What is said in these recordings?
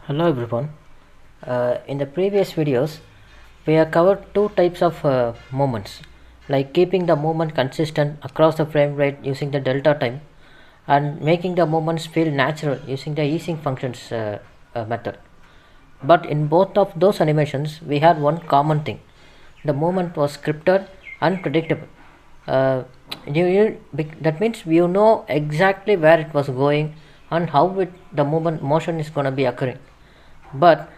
Hello everyone. In the previous videos, we have covered two types of movements, like keeping the movement consistent across the frame rate using the delta time and making the movements feel natural using the easing functions method. But in both of those animations, we had one common thing. The movement was scripted and predictable. Uh, that means you know exactly where it was going and how the motion is going to be occurring. But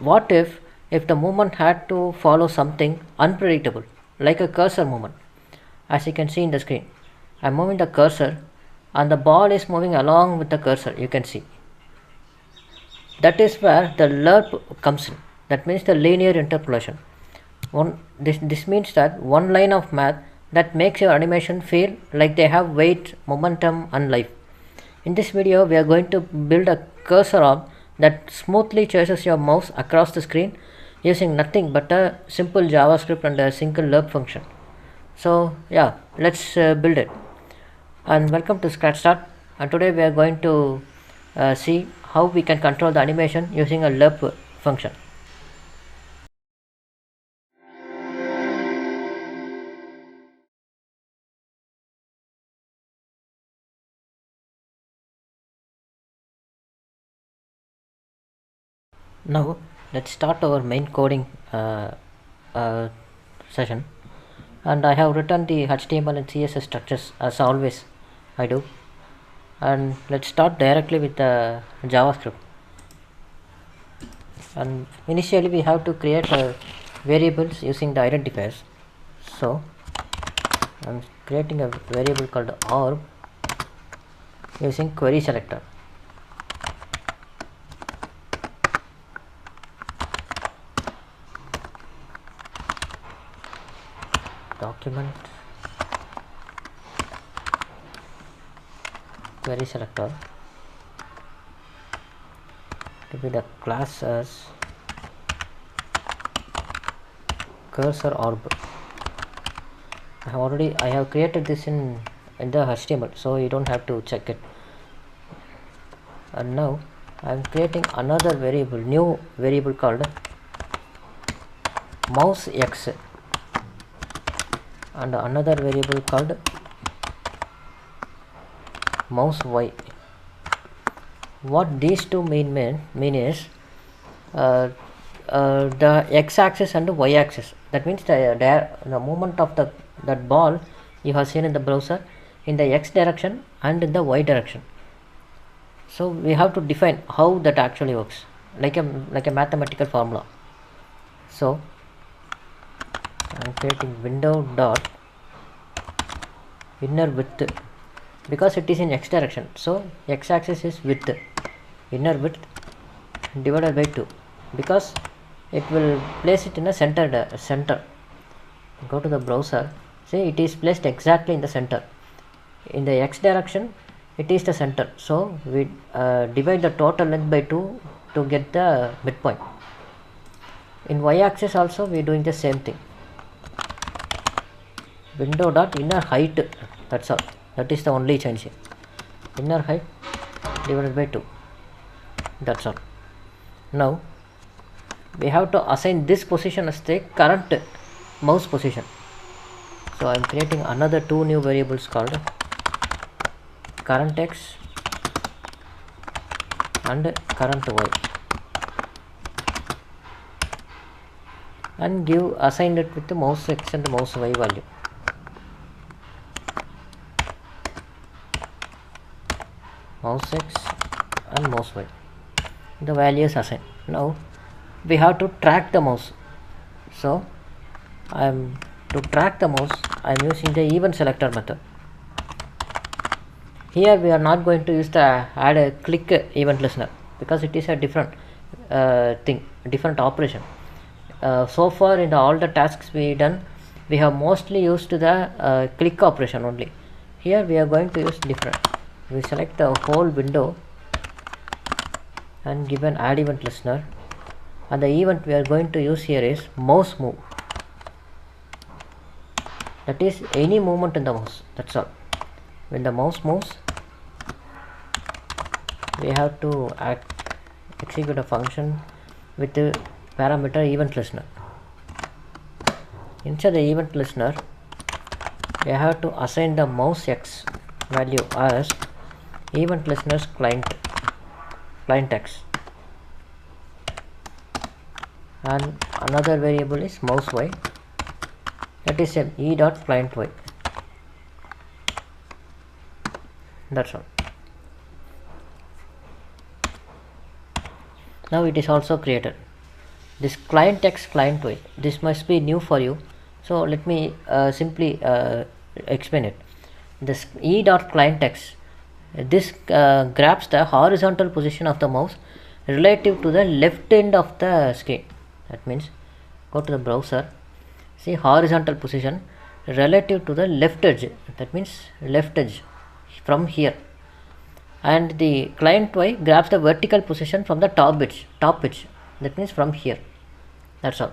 what if the movement had to follow something unpredictable, like a cursor movement? As you can see in the screen, I'm moving the cursor and the ball is moving along with the cursor, you can see. That is where the Lerp comes in. That means the linear interpolation. This means that one line of math that makes your animation feel like they have weight, momentum and life. In this video, we are going to build a cursor arm that smoothly chases your mouse across the screen using nothing but a simple JavaScript and a single Lerp function. So yeah, let's build it. And welcome to Scratch Start. And today we are going to see how we can control the animation using a Lerp function. Now let's start our main coding session, and I have written the HTML and CSS structures as always I do. And let's start directly with the JavaScript. And initially we have to create variables using the identifiers. So I'm creating a variable called orb using query selector. Document query selector to be the class as cursor orb. I have created this in the HTML, so you don't have to check it. And now I am creating another new variable called mouse x and another variable called mouse y. What these two mean is the x-axis and the y-axis. That means the movement of that ball you have seen in the browser in the x direction and in the y direction. So we have to define how that actually works, like a mathematical formula. So I'm creating window dot inner width, because it is in x direction, so x-axis is width, inner width divided by 2, because it will place it in a center. Go to the browser, see it is placed exactly in the center. In the x direction it is the center, so we divide the total length by 2 to get the midpoint. In y-axis also we are doing the same thing. Window dot inner height, that's all. That is the only change here. Inner height divided by 2, that's all. Now we have to assign this position as the current mouse position. So I am creating another two new variables called current x and current y, and assign it with the mouse x and the mouse y value. Mouse x and mouse y, the values assigned. Now we have to track the mouse. So to track the mouse I am using the event selector method. Here we are not going to use the add a click event listener, because it is a different different operation. So far in all the tasks we done, we have mostly used the click operation only. Here we are going to use different. We select the whole window and give an add event listener, and the event we are going to use here is mouse move. That is any movement in the mouse, that's all. When the mouse moves, we have to execute a function with the parameter event listener. Inside the event listener, we have to assign the mouse x value as event listener's client x, and another variable is mouse y, that is e dot client y. That's all. Now it is also created. This client x client y, this must be new for you, so let me simply explain it. This e dot client x, this grabs the horizontal position of the mouse relative to the left end of the screen. That means go to the browser, see horizontal position relative to the left edge, that means left edge from here, and the client y grabs the vertical position from the top edge, that means from here. That's all.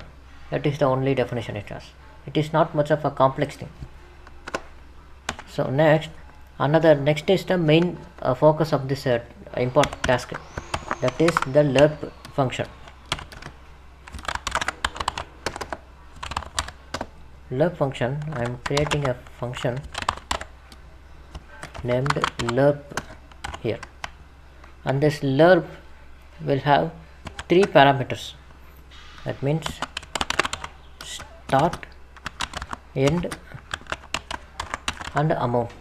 That is the only definition it has. It is not much of a complex thing. So next is the main focus of this important task, that is the lerp function. Lerp function, I am creating a function named lerp here, and this lerp will have 3 parameters, that means start, end and amount.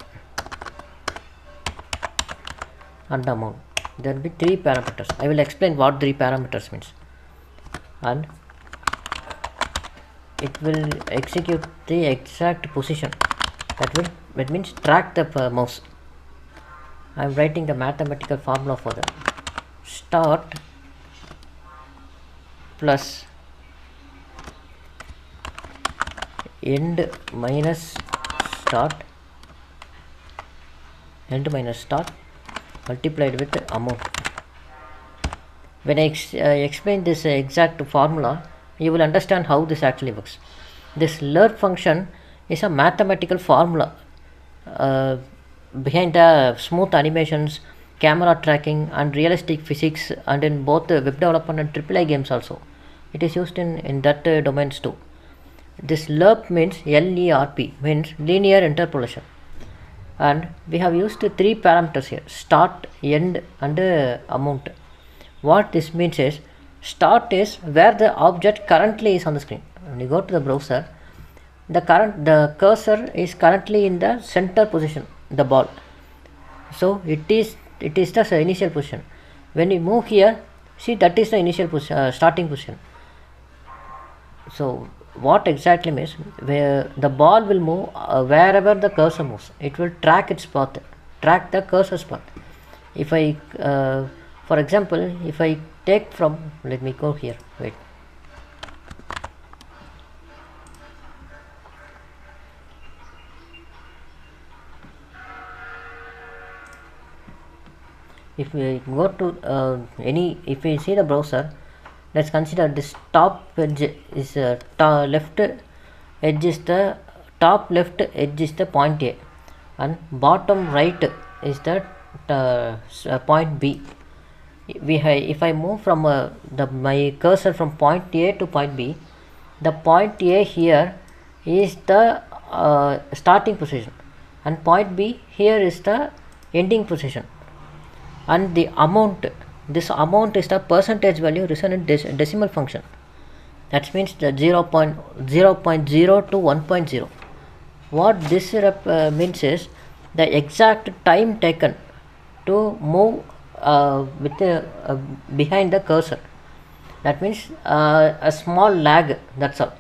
There will be 3 parameters. I will explain what 3 parameters means, and it will execute the exact position, that means track the mouse. I am writing the mathematical formula for that. Start plus end minus start multiplied with the amount. When I explain this exact formula, you will understand how this actually works. This lerp function is a mathematical formula behind the smooth animations, camera tracking and realistic physics, and in both web development and AAA games also. It is used in that domains too. This lerp means LERP, means linear interpolation, and we have used 3 parameters here: start, end and amount. What this means is, start is where the object currently is on the screen. When you go to the browser, the cursor is currently in the center position, the ball, so it is the initial position. When you move here, see, that is the initial position, starting position. So what exactly means, where the ball will move wherever the cursor moves, it will track its path, track the cursor's path. If I for example, if I take from, let me go here, wait, if we go to if we see the browser, let's consider this top edge is left edge is the top left edge is the point A, and bottom right is the point B. If I move from my cursor from point A to point B, the point A here is the starting position, and point B here is the ending position, and the amount, this amount is the percentage value resonant decimal function. That means the 0.0 to 1.0. What this means is the exact time taken to move behind the cursor. That means a small lag, that's all.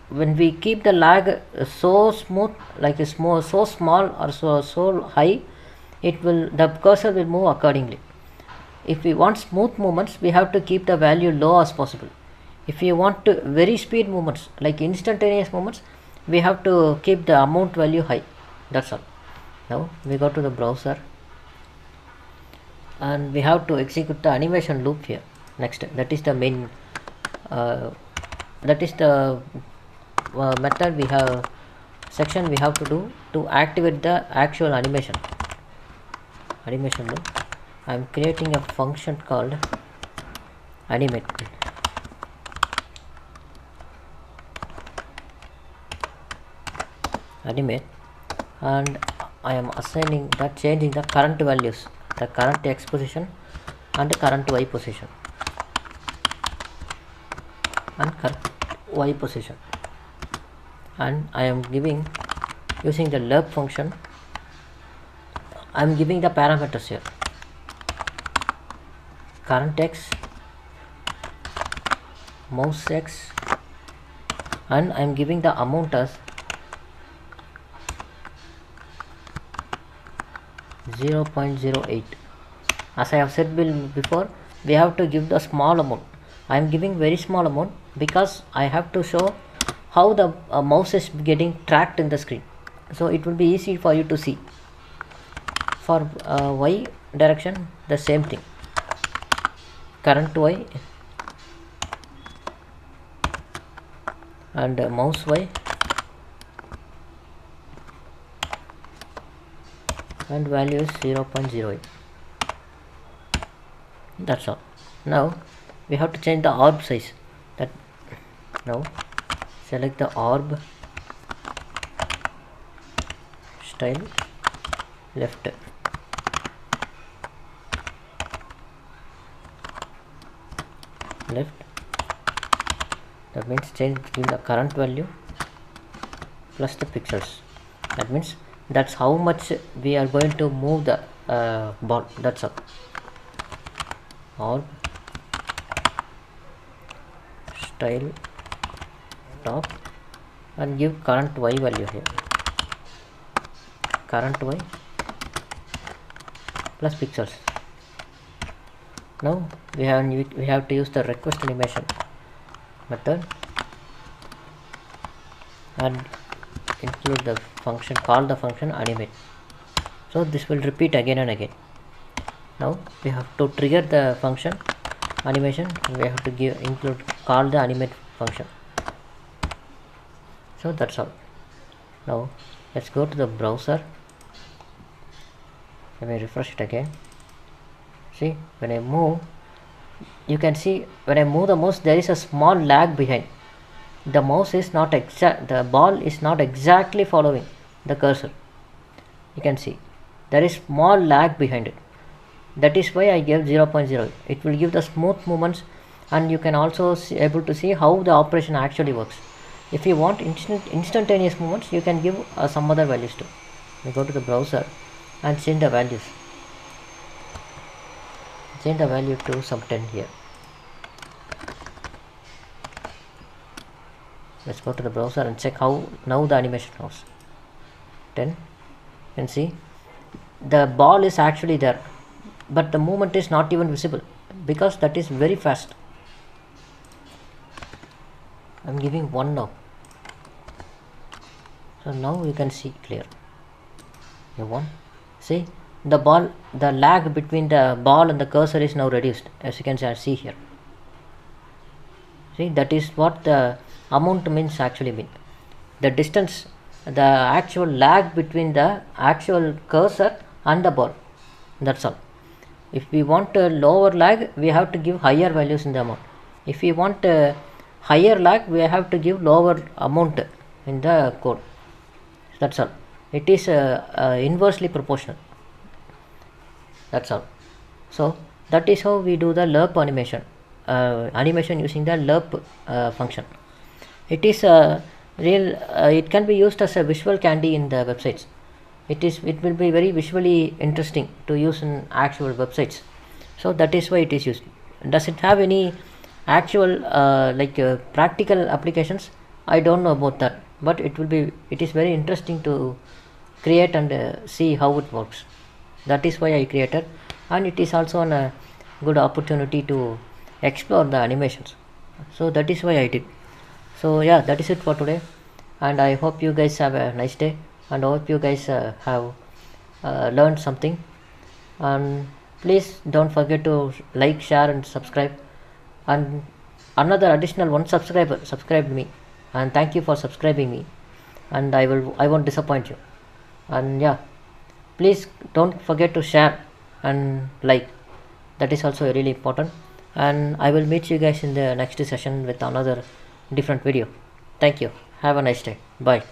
When we keep the lag so smooth, like so small or so high, the cursor will move accordingly. If we want smooth movements, we have to keep the value low as possible. If you want very speed movements, like instantaneous movements, we have to keep the amount value high. That's all. Now we go to the browser, and we have to execute the animation loop here. Next, that is the main that is the method we have, section we have to do to activate the actual animation loop. I am creating a function called animate, and I am assigning that, changing the current values, the current x position and current y position and current y position, and I am giving, using the lerp function, I am giving the parameters here, current x, mouse x, and I am giving the amount as 0.08. As I have said before, we have to give the small amount. I am giving very small amount because I have to show how the mouse is getting tracked in the screen, so it will be easy for you to see. For y direction, the same thing, current y and mouse y, and value is 0.08. That's all. Now we have to change the orb size. That now select the orb, style, left, that means change between the current value plus the pixels. That means that's how much we are going to move the ball. That's all. Orb, style, top, and give current y value here, current y plus pixels. Now we have to use the request animation method and include the function, call the function animate. So this will repeat again and again. Now we have to trigger the function animation, and we have to call the animate function. So that's all. Now let's go to the browser. Let me refresh it again. See, when I move, you can see when I move the mouse, there is a small lag behind. The mouse is not the ball is not exactly following the cursor. You can see there is small lag behind it. That is why I gave 0.0. It will give the smooth movements, and you can also able to see how the operation actually works. If you want instantaneous movements, you can give some other values too. We go to the browser and change the values. Change the value to some 10 here. Let's go to the browser and check how now the animation goes. 10. You can see the ball is actually there, but the movement is not even visible because that is very fast. I'm giving 1 now. So now you can see clear. You 1. See, the lag between the ball and the cursor is now reduced, as you can see here. See, that is what the amount means actually mean. The distance, the actual lag between the actual cursor and the ball. That's all. If we want a lower lag, we have to give higher values in the amount. If we want a higher lag, we have to give lower amount in the code. That's all. It is inversely proportional. That's all. So that is how we do the lerp animation using the lerp function. It is it can be used as a visual candy in the websites. It will be very visually interesting to use in actual websites. So that is why it is used. Does it have any actual practical applications? I don't know about that, but it is very interesting to create and see how it works. That is why I created, and it is also a good opportunity to explore the animations. So that is why I did. So yeah, that is it for today, and I hope you guys have a nice day, and I hope you guys have learned something. And please don't forget to like, share and subscribe. And another additional one subscriber subscribed me, and thank you for subscribing me, and I won't disappoint you. And yeah, please don't forget to share and like. That is also really important. and I will meet you guys in the next session with another different video. Thank you. Have a nice day. Bye.